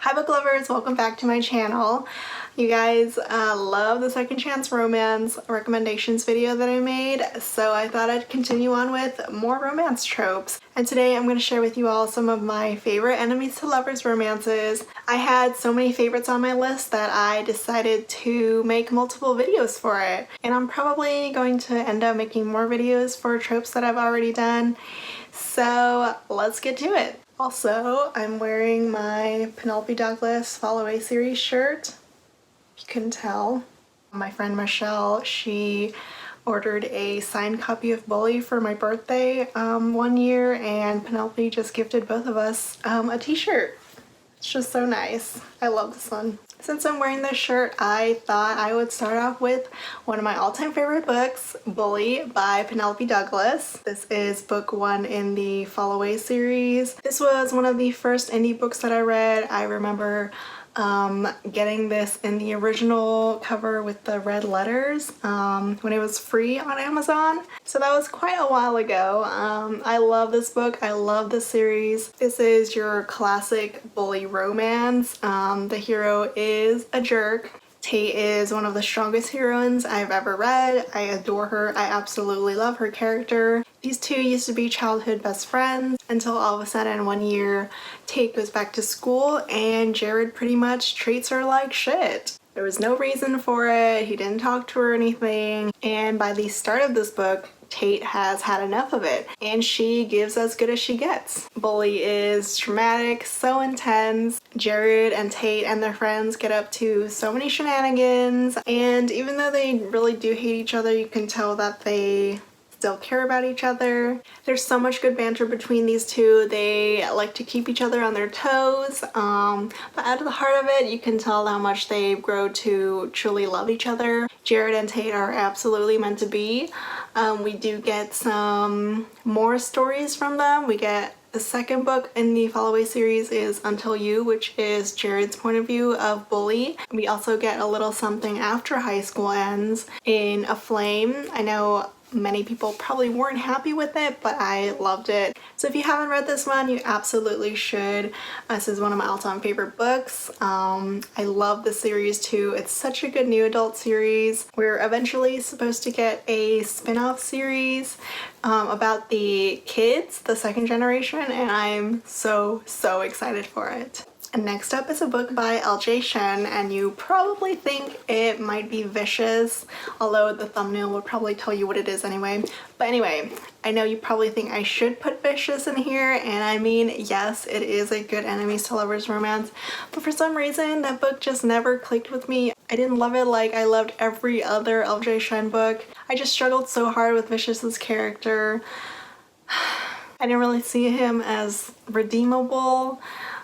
Hi book lovers, welcome back to my channel. You guys love the second chance romance recommendations video that I made, so I thought I'd continue on with more romance tropes. And today I'm going to share with you all some of my favorite enemies to lovers romances. I had so many favorites on my list that I decided to make multiple videos for it. And I'm probably going to end up making more videos for tropes that I've already done. So let's get to it. Also, I'm wearing my Penelope Douglas Fall Away series shirt. You couldn't tell. My friend Michelle, she ordered a signed copy of Bully for my birthday one year, and Penelope just gifted both of us a t-shirt. It's just so nice. I love this one. Since I'm wearing this shirt, I thought I would start off with one of my all-time favorite books, Bully by Penelope Douglas. This is book 1 in the Fall Away series. This was one of the first indie books that I read. I remember getting this in the original cover with the red letters when it was free on Amazon. So that was quite a while ago. I love this book. I love this series. This is your classic bully romance. The hero is a jerk. Tate is one of the strongest heroines I've ever read. I adore her. I absolutely love her character. These two used to be childhood best friends until all of a sudden one year Tate goes back to school and Jared pretty much treats her like shit. There was no reason for it. He didn't talk to her or anything. And by the start of this book, Tate has had enough of it, and she gives as good as she gets. Bully is dramatic, so intense. Jared and Tate and their friends get up to so many shenanigans, and even though they really do hate each other, you can tell that they still care about each other. There's so much good banter between these two. They like to keep each other on their toes, but out of the heart of it, you can tell how much they grow to truly love each other. Jared and Tate are absolutely meant to be. We do get some more stories from them. We get the second book in the Fall Away series is Until You, which is Jared's point of view of Bully. We also get a little something after high school ends in A Flame. I know many people probably weren't happy with it, but I loved it. So if you haven't read this one, you absolutely should. This is one of my all-time favorite books. I love the series too. It's such a good new adult series. We're eventually supposed to get a spin-off series about the kids, the second generation, and I'm so excited for it. And next up is a book by L.J. Shen, and you probably think it might be vicious, although the thumbnail will probably tell you what it is anyway. But anyway, I know you probably think I should put vicious in here, and I mean, yes, it is a good enemies to lovers romance, but for some reason that book just never clicked with me. I didn't love it like I loved every other L.J. Shen book. I just struggled so hard with Vicious's character. I didn't really see him as redeemable.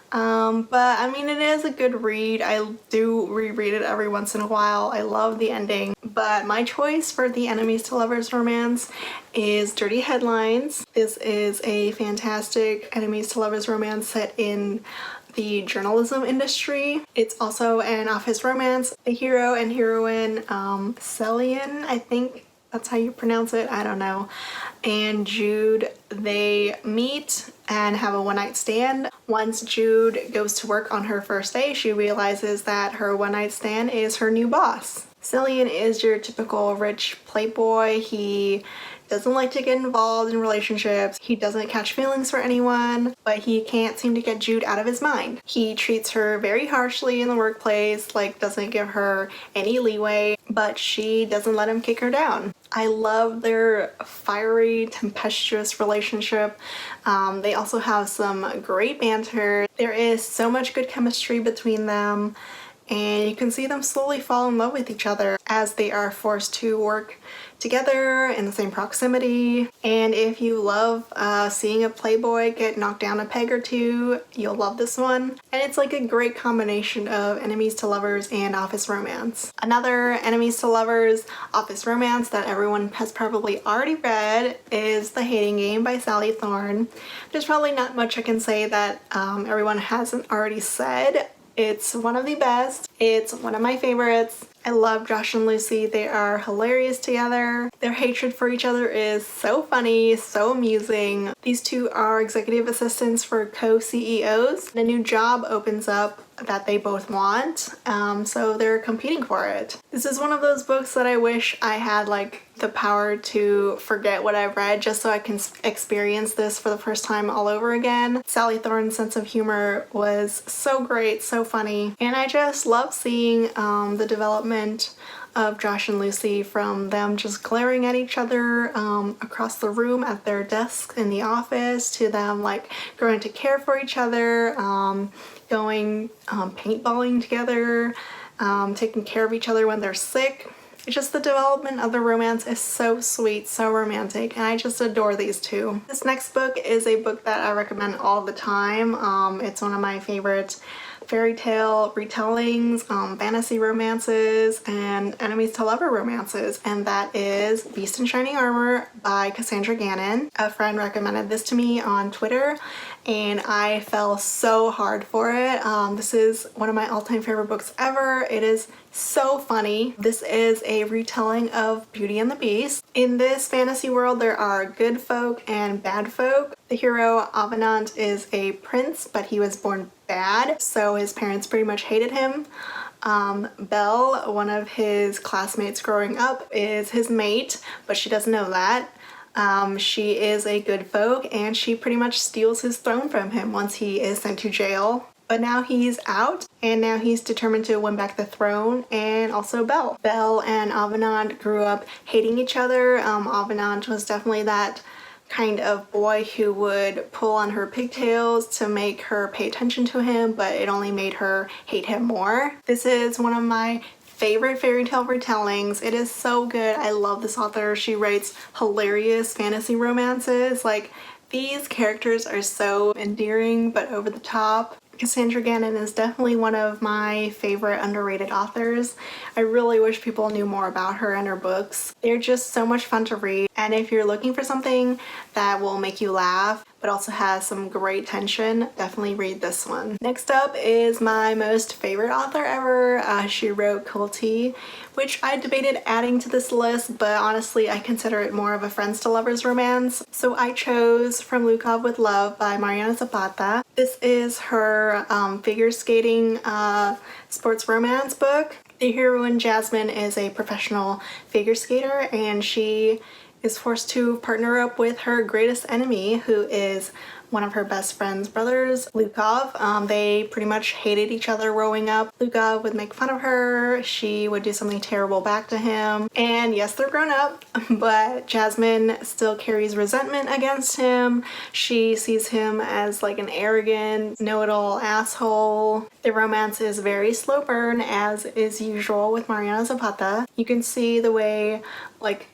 But I mean, it is a good read. I do reread it every once in a while. I love the ending. But my choice for the enemies to lovers romance is Dirty Headlines. This is a fantastic enemies to lovers romance set in the journalism industry. It's also an office romance. The hero and heroine, Celian, I think that's how you pronounce it, I don't know, and Jude, they meet and have a one-night stand. Once Jude goes to work on her first day, she realizes that her one-night stand is her new boss. Celian is your typical rich playboy. He doesn't like to get involved in relationships. He doesn't catch feelings for anyone, but he can't seem to get Jude out of his mind. He treats her very harshly in the workplace, like doesn't give her any leeway, but she doesn't let him kick her down. I love their fiery, tempestuous relationship. They also have some great banter. There is so much good chemistry between them, and you can see them slowly fall in love with each other as they are forced to work together in the same proximity. And if you love seeing a playboy get knocked down a peg or two, you'll love this one. And it's like a great combination of enemies to lovers and office romance. Another enemies to lovers office romance that everyone has probably already read is The Hating Game by Sally Thorne. There's probably not much I can say that everyone hasn't already said. It's one of the best. It's one of my favorites. I love Josh and Lucy. They are hilarious together. Their hatred for each other is so funny, so amusing. These two are executive assistants for co-CEOs. A new job opens up that they both want, so they're competing for it. This is one of those books that I wish I had like the power to forget what I've read just so I can experience this for the first time all over again. Sally Thorne's sense of humor was so great, so funny, and I just love seeing the development of Josh and Lucy, from them just glaring at each other across the room at their desks in the office, to them like growing to care for each other, going paintballing together, taking care of each other when they're sick. It's just the development of the romance is so sweet, so romantic, and I just adore these two. This next book is a book that I recommend all the time. It's one of my favorite fairy tale retellings, fantasy romances, and enemies to lover romances, and that is Beast in Shining Armor by Cassandra Gannon. A friend recommended this to me on Twitter and I fell so hard for it. This is one of my all-time favorite books ever. It is so funny. This is a retelling of Beauty and the Beast. In this fantasy world, there are good folk and bad folk. The hero, Avenant, is a prince, but he was born bad, so his parents pretty much hated him. Belle, one of his classmates growing up, is his mate, but she doesn't know that. She is a good folk, and she pretty much steals his throne from him once he is sent to jail. But now he's out, and now he's determined to win back the throne, and also Belle. Belle and Avenant grew up hating each other. Avenant was definitely that kind of boy who would pull on her pigtails to make her pay attention to him, but it only made her hate him more. This is one of my favorite fairy tale retellings. It is so good. I love this author. She writes hilarious fantasy romances. Like, these characters are so endearing but over the top. Cassandra Gannon is definitely one of my favorite underrated authors. I really wish people knew more about her and her books. They're just so much fun to read, and if you're looking for something that will make you laugh but also has some great tension, definitely read this one. Next up is my most favorite author ever. She wrote Cool Tea, which I debated adding to this list, but honestly I consider it more of a friends to lovers romance. So I chose From Lukov with Love by Mariana Zapata. This is her figure skating sports romance book. The heroine, Jasmine, is a professional figure skater, and she is forced to partner up with her greatest enemy, who is one of her best friend's brothers, Lukov. They pretty much hated each other growing up. Lukov would make fun of her, she would do something terrible back to him, and yes, they're grown up, but Jasmine still carries resentment against him. She sees him as like an arrogant, know-it-all asshole. The romance is very slow burn, as is usual with Mariana Zapata. You can see the way like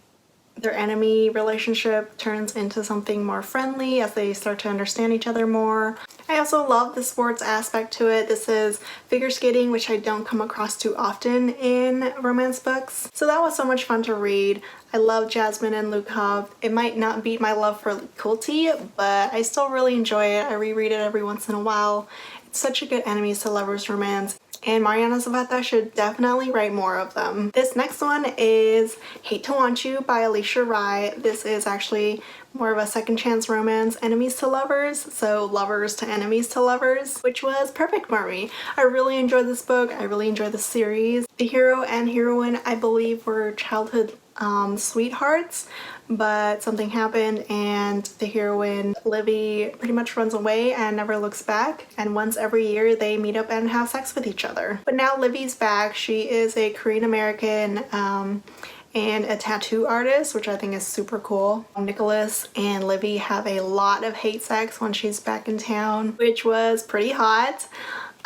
their enemy relationship turns into something more friendly as they start to understand each other more. I also love the sports aspect to it. This is figure skating, which I don't come across too often in romance books. So that was so much fun to read. I love Jasmine and Lukov. It might not beat my love for Cool Tea, but I still really enjoy it. I reread it every once in a while. It's such a good enemies to lovers romance, and Mariana Zapata should definitely write more of them. This next one is Hate to Want You by Alisah Rye. This is actually more of a second chance romance, enemies to lovers, so lovers to enemies to lovers, which was perfect for me. I really enjoyed this book. I really enjoyed the series. The hero and heroine, I believe, were childhood sweethearts, but something happened and the heroine, Livy, pretty much runs away and never looks back, and once every year they meet up and have sex with each other. But now Livy's back. She is a Korean American and a tattoo artist, which I think is super cool. Nicholas and Livy have a lot of hate sex when she's back in town, which was pretty hot.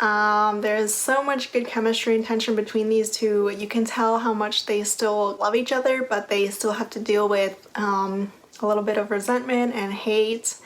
There's so much good chemistry and tension between these two. You can tell how much they still love each other, but they still have to deal with a little bit of resentment and hate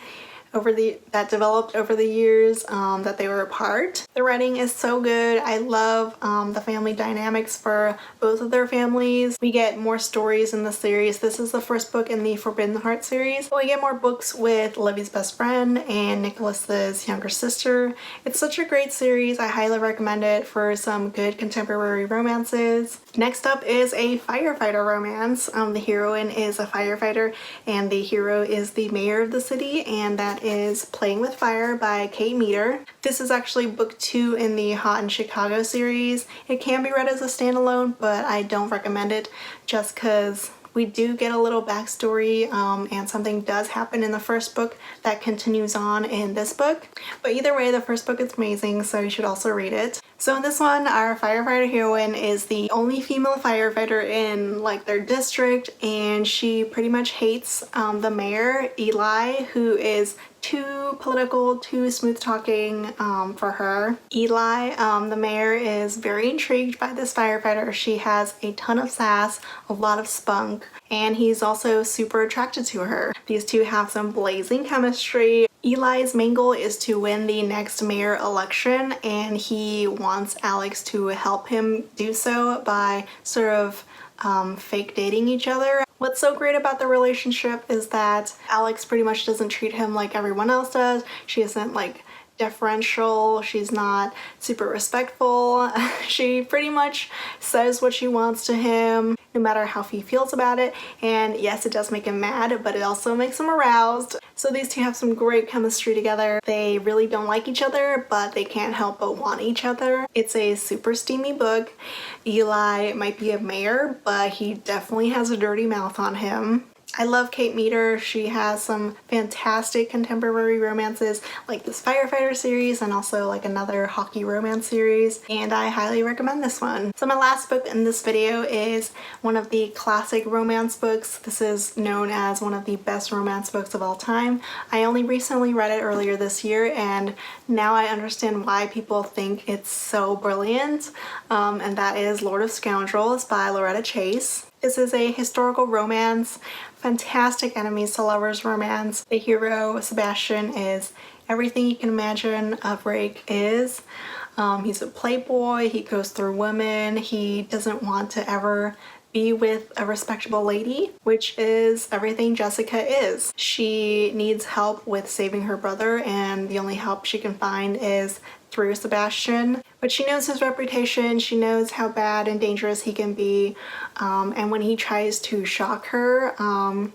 that developed over the years that they were apart. The writing is so good. I love the family dynamics for both of their families. We get more stories in the series. This is the first book in the Forbidden Heart series. We get more books with Livy's best friend and Nicholas's younger sister. It's such a great series. I highly recommend it for some good contemporary romances. Next up is a firefighter romance. The heroine is a firefighter and the hero is the mayor of the city, and that is Playing with Fire by Kate Meader. This is actually book 2 in the Hot in Chicago series. It can be read as a standalone, but I don't recommend it just because we do get a little backstory and something does happen in the first book that continues on in this book. But either way, the first book is amazing, so you should also read it. So in this one, our firefighter heroine is the only female firefighter in like their district, and she pretty much hates the mayor, Eli, who is too political, too smooth talking for her. Eli, the mayor, is very intrigued by this firefighter. She has a ton of sass, a lot of spunk, and he's also super attracted to her. These two have some blazing chemistry. Eli's main goal is to win the next mayor election, and he wants Alex to help him do so by sort of fake dating each other. What's so great about the relationship is that Alex pretty much doesn't treat him like everyone else does. She isn't like deferential, she's not super respectful. She pretty much says what she wants to him, no matter how he feels about it. And yes, it does make him mad, but it also makes him aroused. So these two have some great chemistry together. They really don't like each other, but they can't help but want each other. It's a super steamy book. Eli might be a mayor, but he definitely has a dirty mouth on him. I love Kate Meader. She has some fantastic contemporary romances like this firefighter series and also like another hockey romance series, and I highly recommend this one. So my last book in this video is one of the classic romance books. This is known as one of the best romance books of all time. I only recently read it earlier this year, and now I understand why people think it's so brilliant, and that is Lord of Scoundrels by Loretta Chase. This is a historical romance, fantastic enemies to lovers romance. The hero, Sebastian, is everything you can imagine a rake is. He's a playboy, he goes through women, he doesn't want to ever be with a respectable lady, which is everything Jessica is. She needs help with saving her brother, and the only help she can find is through Sebastian. But she knows his reputation, she knows how bad and dangerous he can be, and when he tries to shock her,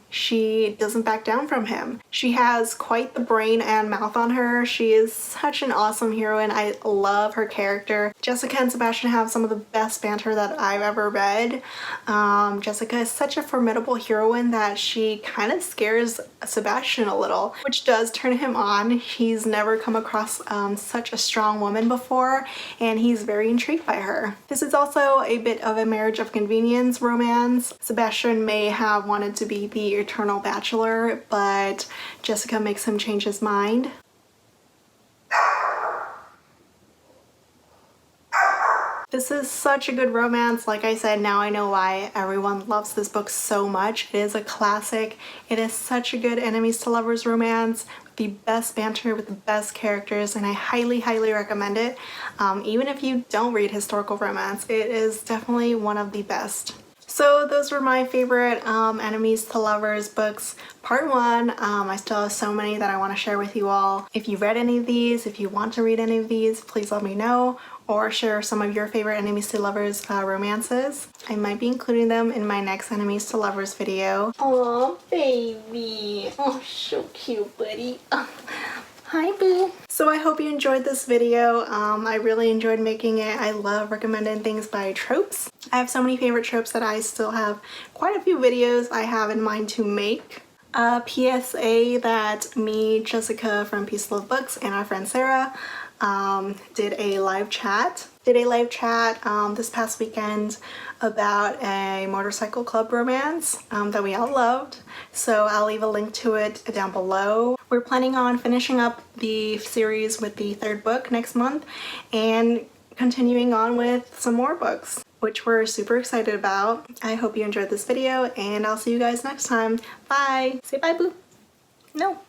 she doesn't back down from him. She has quite the brain and mouth on her. She is such an awesome heroine. I love her character. Jessica and Sebastian have some of the best banter that I've ever read. Jessica is such a formidable heroine that she kind of scares Sebastian a little, which does turn him on. He's never come across such a strong woman before, and he's very intrigued by her. This is also a bit of a marriage of convenience romance. Sebastian may have wanted to be the eternal bachelor, but Jessica makes him change his mind. This is such a good romance. Like I said, now I know why everyone loves this book so much. It is a classic. It is such a good enemies to lovers romance with the best banter, with the best characters, and I highly, highly recommend it. Even if you don't read historical romance, it is definitely one of the best. So those were my favorite enemies to lovers books, part 1. I still have so many that I want to share with you all. If you've read any of these, if you want to read any of these, please let me know, or share some of your favorite enemies to lovers romances. I might be including them in my next enemies to lovers video. Oh baby, oh so cute, buddy. Hi boo. So I hope you enjoyed this video. I really enjoyed making it. I love recommending things by tropes. I have so many favorite tropes that I still have quite a few videos I have in mind to make. PSA that me, Jessica from Peace Love Books, and our friend Sarah did a live chat this past weekend about a motorcycle club romance that we all loved, so I'll leave a link to it down below. We're planning on finishing up the series with the 3rd book next month and continuing on with some more books, which we're super excited about. I hope you enjoyed this video, and I'll see you guys next time. Bye! Say bye, boo! No!